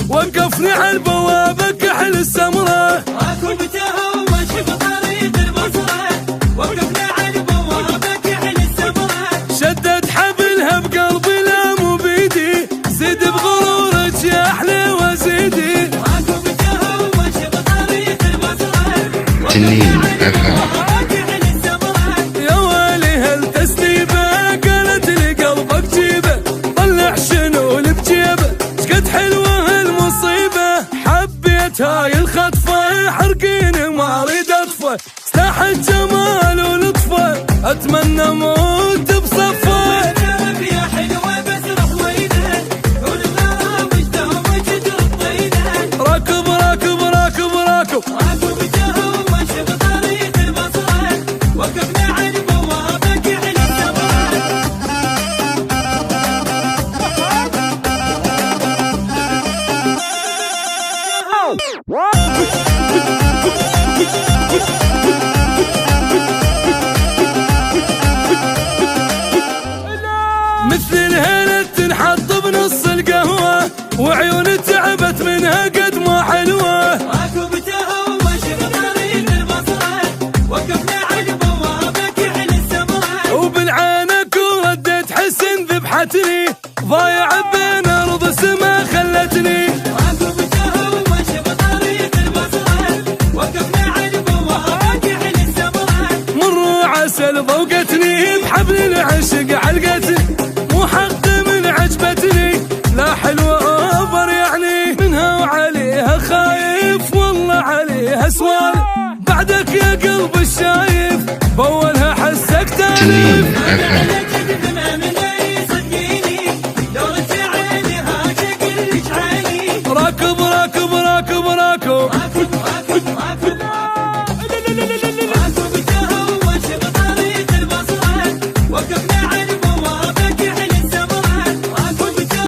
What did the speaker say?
وقفني على البوابة كحل السمرة. راكبتها وماشي بطريق البصرة، وقفني على البوابة كحل السمرة. شدت حبلها بقلبي لا مو بيدي، زيد بغرورك يا احلى وزيدي. راكبتها وماشي بطريق البصرة، تنين كحل السمرة. يا ويلي هالتسليبة قالت لي قلبك جيبه، طلع شنو اللي بجيبه، شقد حلوة هالمصيبة. حبيت هاي الخطفة حرقيني ما اريد اطفى، استحت جمال ولطفه اتمنى موت بصفه. يا حلوة بس رخوينه، والغرام اشتهمك جرب طينه. راكب راكب راكب راكب راكبتها وماشي بطريق البصرة، وقفنا على البوابة كحل السمرة. مثل الهيلة تنحط بنص القهوة، وعيون تعبت منها قد ما حلوة. راكبتها وماشي بطريق البصرة، وقفنا على البوابة كحل السمرة. وبالعينك وردت حسن ذبحتني، ضايع بين ارض سما خلتني. راكبتها وماشي بطريق البصرة، وقفنا على البوابة كحل السمرة. مروا عسل ذوقتني، بحبل العشق علقتني، مو حق من عجبتني، لا حلوة اوفر يعني، منها وعليها خايف والله عليها سوالف. بعدك يا قلب الشايف بولها حسك تالف.